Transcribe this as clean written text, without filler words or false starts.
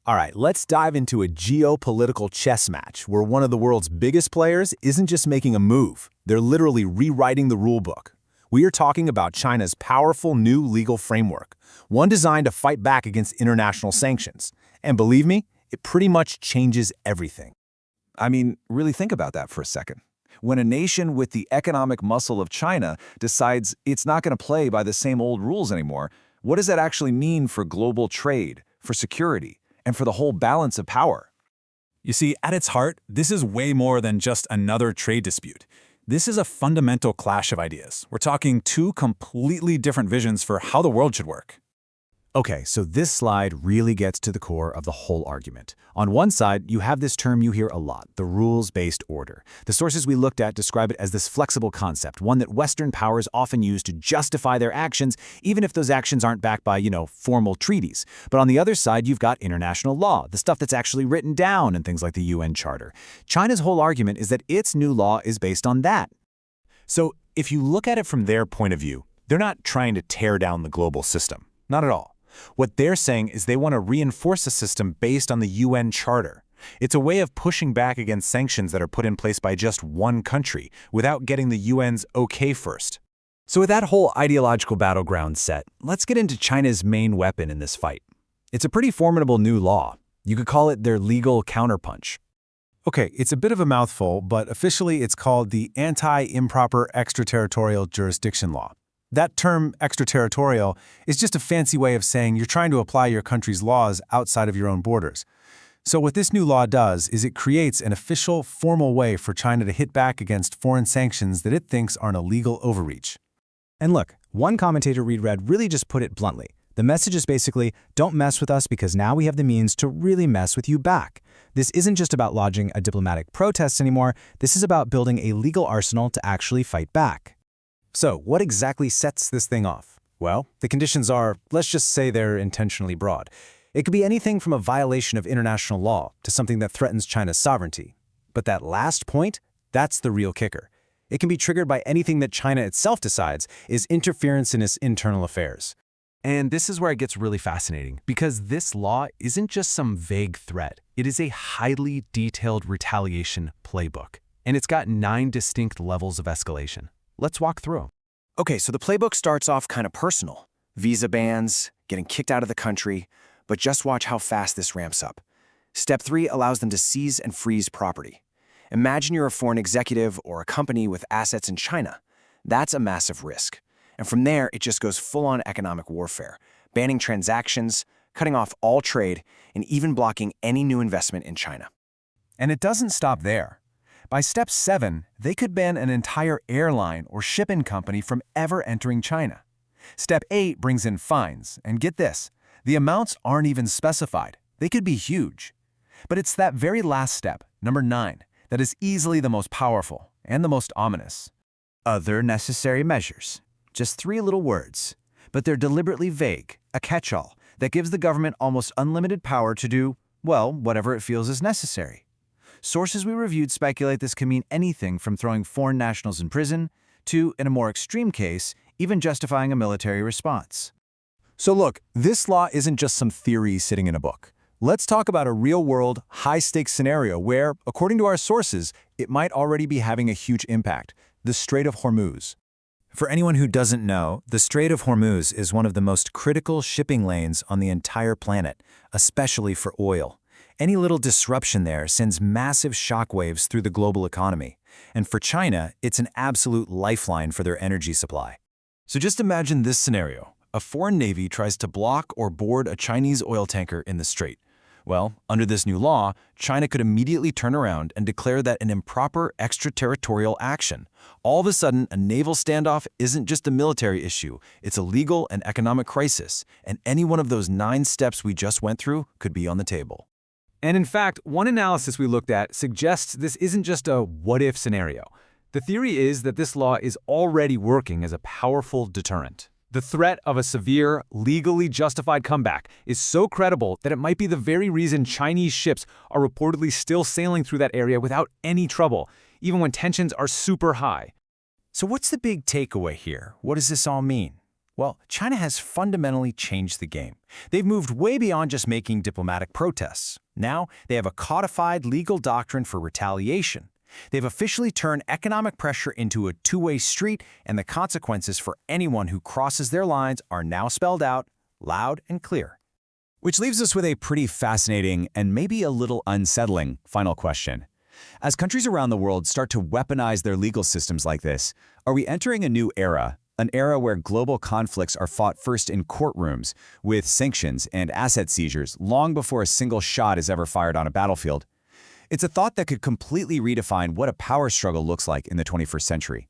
All right, let's dive into a geopolitical chess match where one of the world's biggest players isn't just making a move, they're literally rewriting the rulebook. We are talking about China's powerful new legal framework, one designed to fight back against international sanctions. And believe me, it pretty much changes everything. I mean, really think about that for a second. When a nation with the economic muscle of China decides it's not going to play by the same old rules anymore, what does that actually mean for global trade, for security, and for the whole balance of power? You see, at its heart, this is way more than just another trade dispute. This is a fundamental clash of ideas. We're talking two completely different visions for how the world should work. Okay, so this slide really gets to the core of the whole argument. On one side, you have this term you hear a lot, the rules-based order. The sources we looked at describe it as this flexible concept, one that Western powers often use to justify their actions, even if those actions aren't backed by, formal treaties. But on the other side, you've got international law, the stuff that's actually written down in things like the UN Charter. China's whole argument is that its new law is based on that. So if you look at it from their point of view, they're not trying to tear down the global system. Not at all. What they're saying is they want to reinforce a system based on the UN Charter. It's a way of pushing back against sanctions that are put in place by just one country without getting the UN's okay first. So with that whole ideological battleground set, let's get into China's main weapon in this fight. It's a pretty formidable new law. You could call it their legal counterpunch. Okay, it's a bit of a mouthful, but officially it's called the Anti-Improper Extraterritorial Jurisdiction Law. That term, extraterritorial, is just a fancy way of saying you're trying to apply your country's laws outside of your own borders. So what this new law does is it creates an official, formal way for China to hit back against foreign sanctions that it thinks are an illegal overreach. And look, one commentator we read really just put it bluntly. The message is basically, don't mess with us because now we have the means to really mess with you back. This isn't just about lodging a diplomatic protest anymore, this is about building a legal arsenal to actually fight back. So, what exactly sets this thing off? Well, the conditions are, let's just say they're intentionally broad. It could be anything from a violation of international law to something that threatens China's sovereignty. But that last point, that's the real kicker. It can be triggered by anything that China itself decides is interference in its internal affairs. And this is where it gets really fascinating, because this law isn't just some vague threat. It is a highly detailed retaliation playbook. And it's got 9 distinct levels of escalation. Let's walk through them. Okay, so the playbook starts off kind of personal. Visa bans, getting kicked out of the country, but just watch how fast this ramps up. Step 3 allows them to seize and freeze property. Imagine you're a foreign executive or a company with assets in China. That's a massive risk. And from there, it just goes full-on economic warfare, banning transactions, cutting off all trade, and even blocking any new investment in China. And it doesn't stop there. By step 7, they could ban an entire airline or shipping company from ever entering China. Step 8 brings in fines, and get this, the amounts aren't even specified. They could be huge. But it's that very last step, number 9, that is easily the most powerful and the most ominous. Other necessary measures. Just 3 little words, but they're deliberately vague, a catch-all that gives the government almost unlimited power to do, well, whatever it feels is necessary. Sources we reviewed speculate this can mean anything from throwing foreign nationals in prison to, in a more extreme case, even justifying a military response. So look, this law isn't just some theory sitting in a book. Let's talk about a real-world, high-stakes scenario where, according to our sources, it might already be having a huge impact: the Strait of Hormuz. For anyone who doesn't know, the Strait of Hormuz is one of the most critical shipping lanes on the entire planet, especially for oil. Any little disruption there sends massive shockwaves through the global economy. And for China, it's an absolute lifeline for their energy supply. So just imagine this scenario. A foreign navy tries to block or board a Chinese oil tanker in the strait. Well, under this new law, China could immediately turn around and declare that an improper extraterritorial action. All of a sudden, a naval standoff isn't just a military issue, it's a legal and economic crisis, and any one of those 9 steps we just went through could be on the table. And in fact, one analysis we looked at suggests this isn't just a what-if scenario. The theory is that this law is already working as a powerful deterrent. The threat of a severe, legally justified comeback is so credible that it might be the very reason Chinese ships are reportedly still sailing through that area without any trouble, even when tensions are super high. So what's the big takeaway here? What does this all mean? Well, China has fundamentally changed the game. They've moved way beyond just making diplomatic protests. Now, they have a codified legal doctrine for retaliation. They've officially turned economic pressure into a two-way street, and the consequences for anyone who crosses their lines are now spelled out, loud and clear. Which leaves us with a pretty fascinating and maybe a little unsettling final question. As countries around the world start to weaponize their legal systems like this, are we entering a new era? An era where global conflicts are fought first in courtrooms, with sanctions and asset seizures long before a single shot is ever fired on a battlefield. It's a thought that could completely redefine what a power struggle looks like in the 21st century.